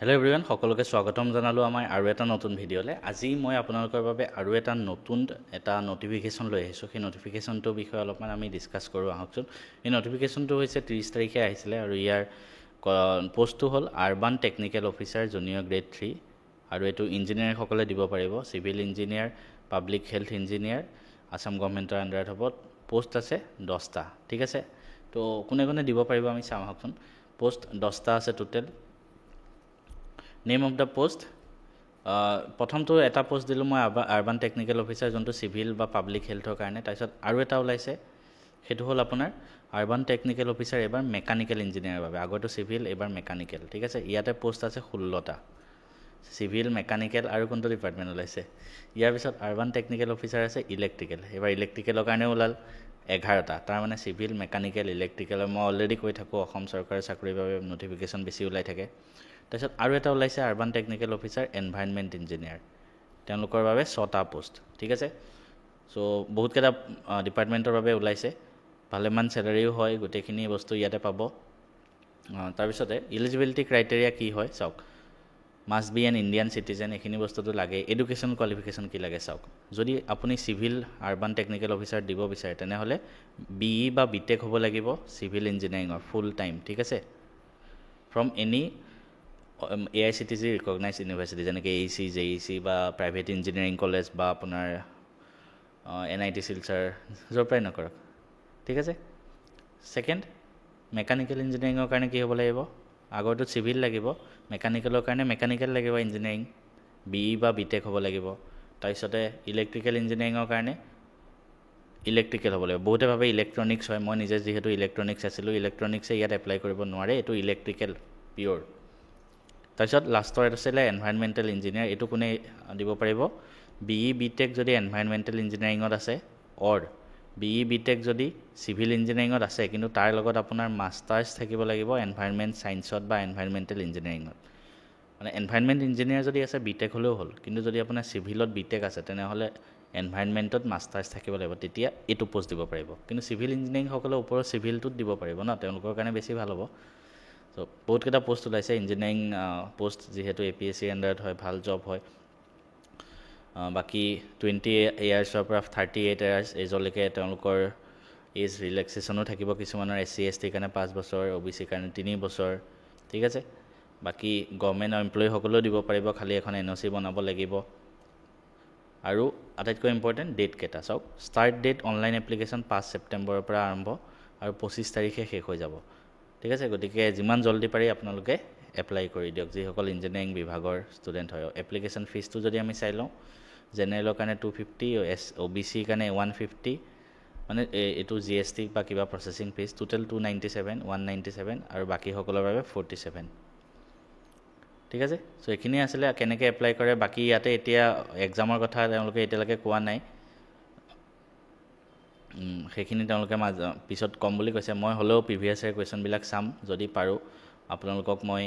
Hello' everyone, সকলোকে স্বাগতম জনালোঁ আমাৰ আৰু এটা নতুন ভিডিঅ'লৈ। আজি মই আপোনালোকৰ বাবে আৰু এটা নতুন নটিফিকেশ্যন লৈ আহিছোঁ। সেই নটিফিকেশ্যনটোৰ বিষয়ে অলপমান আমি ডিছকাছ কৰোঁ আহকচোন। এই নটিফিকেশ্যনটো হৈছে 30 তাৰিখে আহিছিলে আৰু ইয়াৰ পষ্টটো হ'ল urban technical officer junior grade 3 আৰু এইটো ইঞ্জিনিয়াৰসকলে দিব পাৰিব। Civil engineer, public health engineer, Assam গভৰ্ণমেণ্টৰ আণ্ডাৰত হ'ব। পোষ্ট আছে 10টা, ঠিক আছে। তো কোনে কোনে দিব পাৰিব আমি চাওঁ আহকচোন। পোষ্ট 10টা আছে total. Name of the post, প্ৰথমটো এটা পোষ্ট দিলোঁ মই আৰবান টেকনিকেল অফিচাৰ, যোনটো চিভিল বা পাব্লিক হেল্থৰ কাৰণে। তাৰপিছত আৰু এটা ওলাইছে, সেইটো হ'ল আপোনাৰ আৰবান টেকনিকেল অফিচাৰ, এইবাৰ মেকানিকেল ইঞ্জিনিয়াৰৰ বাবে। আগতো চিভিল, এইবাৰ মেকানিকেল, ঠিক আছে। ইয়াতে পোষ্ট আছে 16টা, চিভিল, মেকানিকেল আৰু কোনটো ডিপাৰ্টমেণ্ট ওলাইছে। ইয়াৰ পিছত আৰবান টেকনিকেল অফিচাৰ আছে ইলেক্ট্ৰিকেল, এইবাৰ ইলেক্ট্ৰিকেলৰ কাৰণে ওলাল 11টা। তাৰমানে চিভিল, মেকানিকেল, ইলেক্ট্ৰিকেলৰ মই অলৰেডি কৈ থাকোঁ অসম চৰকাৰী চাকৰিৰ বাবে নটিফিকেশ্যন বেছি ওলাই থাকে। তাৰপিছত আৰু এটা ওলাইছে urban technical officer environment engineer, তেওঁলোকৰ বাবে 6টা পোষ্ট, ঠিক আছে। চ' বহুতকেইটা ডিপাৰ্টমেণ্টৰ বাবে ওলাইছে, ভালেমান চেলাৰিও হয়, গোটেইখিনি বস্তু ইয়াতে পাব। তাৰপিছতে ইলিজিবিলিটি ক্ৰাইটেৰিয়া কি হয় চাওক। Must B N Indian citizen, এইখিনি বস্তুটো লাগে। এডুকেশ্যন কোৱালিফিকেশ্যন কি লাগে চাওক। যদি আপুনি চিভিল আৰবান টেকনিকেল অফিচাৰ দিব বিচাৰে তেনেহ'লে BE বা BTech হ'ব লাগিব চিভিল ইঞ্জিনিয়াৰিঙৰ ফুল টাইম, ঠিক আছে। From any AICTC recognise university, যেনেকৈ AEC, JEC বা প্ৰাইভেট ইঞ্জিনিয়াৰিং কলেজ বা আপোনাৰ NIT শিলচৰ, য'ৰ পৰাই নকৰক, ঠিক আছে। ছেকেণ্ড, মেকানিকেল ইঞ্জিনিয়াৰিঙৰ কাৰণে কি হ'ব লাগিব, আগৰটোত চিভিল লাগিব, মেকানিকেলৰ কাৰণে মেকানিকেল লাগিব ইঞ্জিনিয়াৰিং, BE বা BTech হ'ব লাগিব। তাৰপিছতে ইলেক্ট্ৰিকেল ইঞ্জিনিয়াৰিঙৰ কাৰণে ইলেক্ট্ৰিকেল হ'ব লাগিব। বহুতে ভাবে ইলেক্ট্ৰনিক্স হয়, মই নিজে যিহেতু ইলেক্ট্ৰনিক্স আছিলোঁ, ইলেক্ট্ৰনিক্সে ইয়াত এপ্লাই কৰিব নোৱাৰে, এইটো ইলেক্ট্ৰিকেল পিয়'ৰ। তাৰপিছত লাষ্টৰ এটা আছিলে এনভাইৰনমেণ্টেল ইঞ্জিনিয়াৰ, এইটো কোনে দিব পাৰিব, BE BTech যদি এনভাইৰনমেণ্টেল ইঞ্জিনিয়াৰিঙত আছে, অৰ BE BTech যদি চিভিল ইঞ্জিনিয়াৰিঙত আছে কিন্তু তাৰ লগত আপোনাৰ মাষ্টাৰ্ছ থাকিব লাগিব এনভাইৰনমেণ্ট ছায়েন্সত বা এনভাইৰনমেণ্টেল ইঞ্জিনিয়াৰিঙত। মানে এনভাইৰনমেণ্ট ইঞ্জিনিয়াৰ যদি আছে BTech হ'লেও হ'ল, কিন্তু যদি আপোনাৰ চিভিলত BTech আছে তেনেহ'লে এনভাইৰনমেণ্টত মাষ্টাৰ্ছ থাকিব লাগিব, তেতিয়া এইটো পোষ্ট দিব পাৰিব। কিন্তু চিভিল ইঞ্জিনিয়াৰিংসকলে ওপৰৰ চিভিলটোত দিব পাৰিব ন, তেওঁলোকৰ কাৰণে বেছি ভাল হ'ব। চ' বহুতকেইটা পোষ্ট ওলাইছে ইঞ্জিনিয়াৰিং পোষ্ট, যিহেতু APSC আণ্ডাৰত হয়, ভাল জব হয়। বাকী 20 ইয়াৰ্ছৰ পৰা 38 ইয়াৰ্ছ এজলৈকে তেওঁলোকৰ এজ ৰিলেক্সেশ্যনো থাকিব। কিছুমানৰ SC ST কাৰণে 5 বছৰ, OBC কাৰণে 3 বছৰ, ঠিক আছে। বাকী গভৰ্ণমেণ্ট এমপ্লয়ীসকলেও দিব পাৰিব, খালী এখন NOC বনাব লাগিব। আৰু আটাইতকৈ ইম্পৰ্টেণ্ট ডেট কেইটা চাওক। ষ্টাৰ্ট ডেট অনলাইন এপ্লিকেশ্যন 5 ছেপ্টেম্বৰৰ পৰা আৰম্ভ আৰু 25 তাৰিখে শেষ হৈ যাব, ঠিক আছে। গতিকে যিমান জল্দি পাৰি আপোনালোকে এপ্লাই কৰি দিয়ক, যিসকল ইঞ্জিনিয়াৰিং বিভাগৰ ষ্টুডেণ্ট হয়। এপ্লিকেশ্যন ফিজটো যদি আমি চাই লওঁ, জেনেৰেলৰ কাৰণে 250, OBC কাৰণে 150, মানে এইটো GST বা কিবা প্ৰচেছিং ফিজ, টোটেল 197 আৰু বাকীসকলৰ বাবে 47, ঠিক আছে। চ' এইখিনিয়ে আছিলে কেনেকৈ এপ্লাই কৰে। বাকী ইয়াতে এতিয়া এক্সামৰ কথা তেওঁলোকে এতিয়ালৈকে কোৱা নাই, সেইখিনি তেওঁলোকে পিছত ক'ম বুলি কৈছে। মই হ'লেও প্ৰিভিয়াছ ইয়াৰ কুৱেশ্যনবিলাক চাম, যদি পাৰোঁ আপোনালোকক মই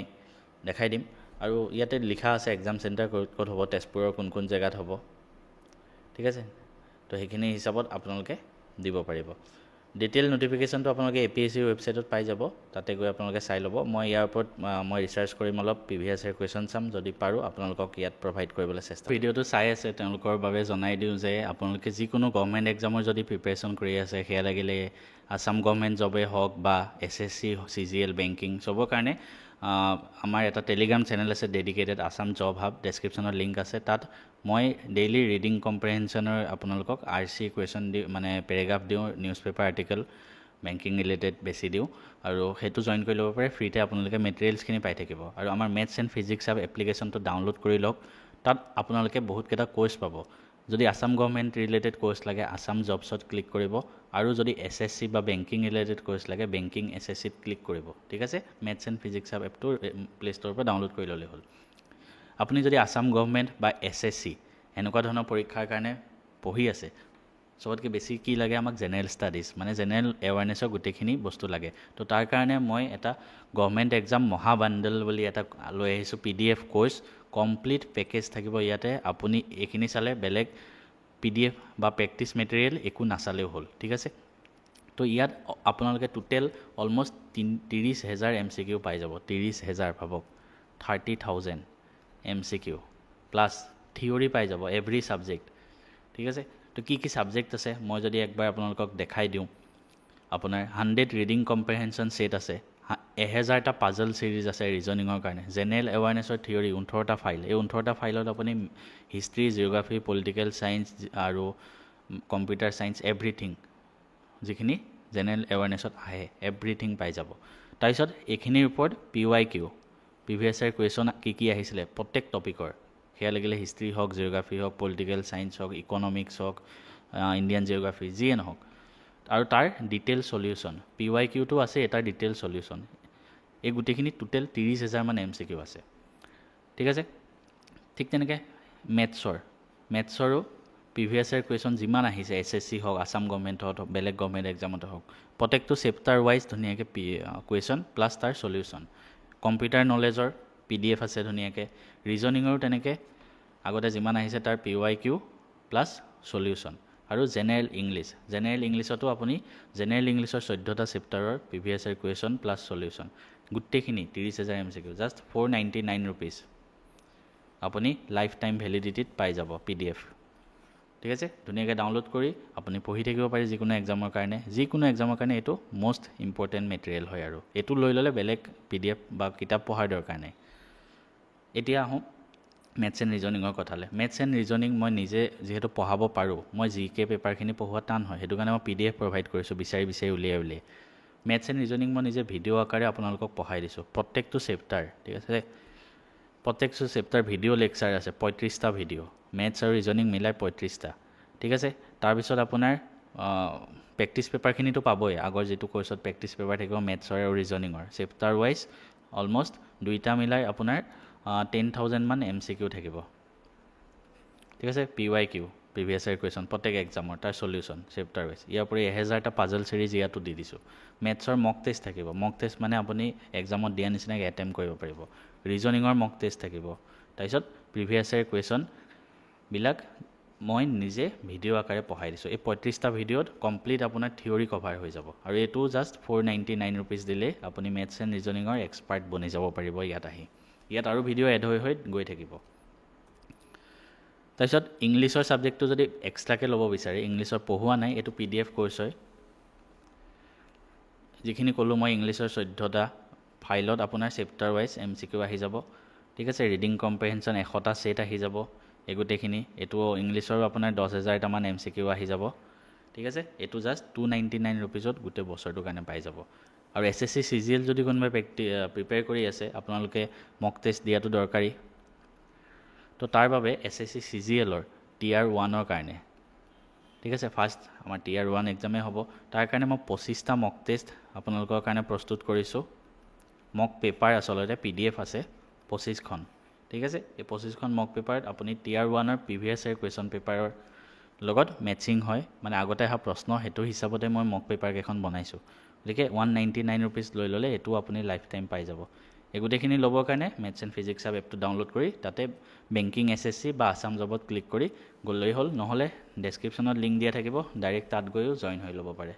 দেখাই দিম। আৰু ইয়াতে লিখা আছে এক্সাম চেণ্টাৰ ক'ত ক'ত হ'ব, তেজপুৰৰ কোন কোন জেগাত হ'ব, ঠিক আছে। তো সেইখিনি হিচাপত আপোনালোকে দিব পাৰিব। ডিটেইল নটিফিকেশ্যনটো আপোনালোকে APSC ৱেবছাইটত পাই যাব, তাতে গৈ আপোনালোকে চাই ল'ব। মই ইয়াৰ ওপৰত মই ৰিচাৰ্চ কৰিম, অলপ প্ৰিভিয়াছ ইয়াৰ কুৱেশ্যন চাম, যদি পাৰোঁ আপোনালোকক ইয়াত প্ৰভাইড কৰিবলৈ চেষ্টা। ভিডিঅ'টো চাই আছে তেওঁলোকৰ বাবে জনাই দিওঁ যে আপোনালোকে যিকোনো গভৰ্ণমেণ্ট এক্সামৰ যদি প্ৰিপেৰেশ্যন কৰি আছে, সেয়া লাগিলে আছাম গভৰ্ণমেণ্ট জবেই হওক বা SSC, CGL, বেংকিং, চবৰ কাৰণে আমাৰ এটা টেলিগ্ৰাম চেনেল আছে ডেডিকেটেড, আছাম জব হাব, ডেছক্ৰিপশ্যনত লিংক আছে। তাত মই ডেইলি ৰিডিং কম্প্ৰেহেনশ্যনৰ আপোনালোকক RC কুৱেশ্যন মানে পেৰেগ্ৰাফ দিওঁ, news paper article banking related বেছি দিওঁ, আৰু সেইটো জইন কৰি ল'ব পাৰে ফ্ৰীতে। আপোনালোকে মেটেৰিয়েলছখিনি পাই থাকিব। আৰু আমাৰ মেথছ এণ্ড ফিজিক্স হাব এপ্লিকেশ্যনটো ডাউনলোড কৰি লওক, তাত আপোনালোকে বহুতকেইটা কোৰ্চ পাব। যদি আছাম গভৰ্ণমেণ্ট ৰিলেটেড কোৰ্চ লাগে আছাম জবছত ক্লিক কৰিব, আৰু যদি SSC বা বেংকিং ৰিলেটেড কোৰ্চ লাগে বেংকিং SSCত ক্লিক কৰিব, ঠিক আছে। মেথছ এণ্ড ফিজিক্স হাব এপটো প্লে ষ্ট'ৰৰ পৰা ডাউনলোড কৰি ল'লেই হ'ল। আপুনি যদি আছাম গভৰ্ণমেণ্ট বা SSC এনেকুৱা ধৰণৰ পৰীক্ষাৰ কাৰণে পঢ়ি আছে, চবতকৈ বেছি কি লাগে আমাক, জেনেৰেল ষ্টাডিজ, মানে জেনেৰেল এৱাৰনেছৰ গোটেইখিনি বস্তু লাগে। তো তাৰ কাৰণে মই এটা গভৰ্ণমেণ্ট এক্সাম মহাবাণ্ডল বুলি এটা লৈ আহিছোঁ, PDF কোৰ্চ, কমপ্লিট পেকেজ থাকিব ইয়াতে। আপুনি এইখিনি চালে বেলেগ PDF বা প্ৰেক্টিছ মেটেৰিয়েল একো নাচালেও হ'ল, ঠিক আছে। তো ইয়াত আপোনালোকে টোটেল অলম'ষ্ট 30,000 MCQ পাই যাব। 30,000 ভাবক, 30,000 MCQ প্লাছ থিয়ৰী পাই যাব এভৰি ছাবজেক্ট ঠিক আছে তো কি ছাবজেক্ট আছে মই যদি একবাৰ আপোনালোকক দেখাই দিওঁ আপোনাৰ 100 ৰিডিং কম্প্ৰিহেনশ্যন ছেট আছে 1000টা পাজল সিৰিজ আছে ৰিজনিঙৰ কাৰণে জেনেৰেল এৱাৰনেছৰ থিয়ৰী 18টা ফাইল এই 18টা ফাইলত আপুনি হিষ্ট্ৰী জিঅ'গ্ৰাফি পলিটিকেল সায়েন্স আৰু কম্পিউটাৰ সায়েন্স এভৰিথিং যিখিনি জেনেৰেল এৱাৰনেছত আহে এভৰিথিং পাই যাব তাৰপিছত এইখিনিৰ ওপৰত PYQ প্ৰিভিয়াছ ইয়াৰ কুৱেশ্যন কি আহিছিলে প্ৰত্যেক টপিকৰ সেয়া লাগিলে হিষ্ট্ৰী হওক জিঅ'গ্ৰাফি হওক পলিটিকেল সায়েন্স হওক ইকনমিক্স হওক ইণ্ডিয়ান জিঅ'গ্ৰাফি যিয়ে নহওক আৰু তাৰ ডিটেইল সলিউশ্যন PYQটো আছে এটাৰ ডিটেইল সলিউশ্যন এই গোটেইখিনি টোটেল 30,000 মান MCQ আছে ঠিক আছে ঠিক তেনেকৈ মেথছৰো প্ৰিভিয়াছ ইয়াৰ কুৱেশ্যন যিমান আহিছে SSC হওক আসাম গভৰ্ণমেণ্টত হওক বেলেগ গভৰ্ণমেণ্ট এক্সামতে হওক প্ৰত্যেকটো চেপ্টাৰ ৱাইজ ধুনীয়াকৈ কুৱেশ্যন প্লাছ তাৰ সলিউশ্যন কম্পিউটাৰ নলেজৰ PDF আছে ধুনীয়াকৈ ৰিজনিঙৰো তেনেকৈ আগতে যিমান আহিছে তাৰ PYQ প্লাছ সলিউশ্যন আৰু জেনেৰেল ইংলিছতো আপুনি জেনেৰেল ইংলিছৰ 14টা চেপ্টাৰৰ previous year question plus solution গোটেইখিনি 30,000 MCQ জাষ্ট 499 rupees আপুনি লাইফ টাইম ভেলিডিটিত পাই যাব PDF ঠিক আছে ধুনীয়াকৈ ডাউনলোড কৰি আপুনি পঢ়ি থাকিব পাৰে যিকোনো এক্সামৰ কাৰণে এইটো মোষ্ট ইম্পৰ্টেণ্ট মেটেৰিয়েল হয় আৰু এইটো লৈ ল'লে বেলেগ PDF বা কিতাপ পঢ়াৰ দৰকাৰ নাই এতিয়া আহোঁ মেথছ এণ্ড ৰিজনিঙৰ কথালৈ মেথছ এণ্ড ৰিজনিং মই নিজে যিহেতু পঢ়াব পাৰোঁ মই GK পেপাৰখিনি পঢ়োৱা টান হয় সেইটো কাৰণে মই PDF প্ৰভাইড কৰিছোঁ বিচাৰি উলিয়াই মেথছ এণ্ড ৰিজনিং মই নিজে ভিডিঅ' আকাৰে আপোনালোকক পঢ়াই দিছোঁ প্ৰত্যেকটো চেপ্টাৰ ঠিক আছে প্ৰত্যেকটো চেপ্টাৰ ভিডিঅ' লেকচাৰ আছে 35টা ভিডিঅ' মেথছ আৰু ৰিজনিং মিলাই 35টা ঠিক আছে তাৰপিছত আপোনাৰ প্ৰেক্টিছ পেপাৰখিনিতো পাবই আগৰ যিটো কোৰ্চত প্ৰেক্টিছ পেপাৰ থাকিব মেথছৰ আৰু ৰিজনিঙৰ চেপ্টাৰ ৱাইজ অলমষ্ট দুইটা মিলাই আপোনাৰ 10,000 মান MCQ থাকিব ঠিক আছে PYQ প্ৰিভিয়াছ ইয়াৰ কুৱেশ্যন প্ৰত্যেক এক্সামৰ তাৰ সলিউশ্যন চেপ্টাৰ ৱাইজ ইয়াৰ উপৰি 1000টা পাজল সিৰিজ ইয়াতো দি দিছোঁ মেথছৰ মক টেষ্ট থাকিব মক টেষ্ট মানে আপুনি এক্সামত দিয়া নিচিনাকৈ এটেম্প কৰিব পাৰিব ৰিজনিঙৰ মক টেষ্ট থাকিব তাৰপিছত প্ৰিভিয়াছ ইয়াৰ কুৱেশ্যনবিলাক মই নিজে ভিডিঅ' আকাৰে পঢ়াই দিছোঁ এই 35টা ভিডিঅ'ত কমপ্লিট আপোনাৰ থিয়ৰী কভাৰ হৈ যাব আৰু এইটো জাষ্ট 499 rupees দিলে আপুনি মেথছ এণ্ড ৰিজনিঙৰ এক্সপাৰ্ট বনি যাব পাৰিব ইয়াত আহি ইয়াত আৰু ভিডিঅ' এড হৈ গৈ থাকিব তাৰপিছত ইংলিছৰ ছাবজেক্টটো যদি এক্সট্ৰাকৈ ল'ব বিচাৰে ইংলিছৰ পঢ়োৱা নাই এইটো PDF কোৰ্চ হয় যিখিনি ক'লোঁ মই ইংলিছৰ 14টা ফাইলত আপোনাৰ চেপ্টাৰ ৱাইজ MCQ আহি যাব ঠিক আছে ৰিডিং কম্প্ৰিহেনশ্যন 100টা ছেট আহি যাব এই গোটেইখিনি এইটো ইংলিছৰো আপোনাৰ 10,000টা মান MCQ আহি যাব ঠিক আছে এইটো জাষ্ট 299 rupeesত গোটেই বছৰটোৰ কাৰণে পাই যাব আৰু SSC CGL যদি কোনোবাই প্ৰিপেয়াৰ কৰি আছে আপোনালোকে মক টেষ্ট দিয়াটো দৰকাৰী তো তাৰ বাবে SSC CGLৰ Tier 1ৰ কাৰণে ঠিক আছে ফাৰ্ষ্ট আমাৰ Tier 1 এক্সামে হ'ব তাৰ কাৰণে মই 25টা মক টেষ্ট আপোনালোকৰ কাৰণে প্ৰস্তুত কৰিছোঁ মক পেপাৰ আচলতে PDF আছে 25খন ঠিক আছে এই 25খন মক পেপাৰত আপুনি Tier 1ৰ প্ৰিভিয়াছ ইয়াৰ কুৱেশ্যন পেপাৰৰ লগত মেচিং হয় মানে আগতে অহা প্ৰশ্ন সেইটো হিচাপতে মই মক পেপাৰ কেইখন বনাইছোঁ গতিকে 199 rupees লৈ ল'লে এইটো আপুনি লাইফ টাইম পাই যাব এই গোটেইখিনি ল'বৰ কাৰণে মেথছ এণ্ড ফিজিক্স আপ এপটো ডাউনলোড কৰি তাতে বেংকিং SSC বা আসাম জবত ক্লিক কৰি গ'লেই হ'ল নহ'লে ডেছক্ৰিপশ্যনত লিংক দিয়া থাকিব ডাইৰেক্ট তাত গৈও জইন হৈ ল'ব পাৰে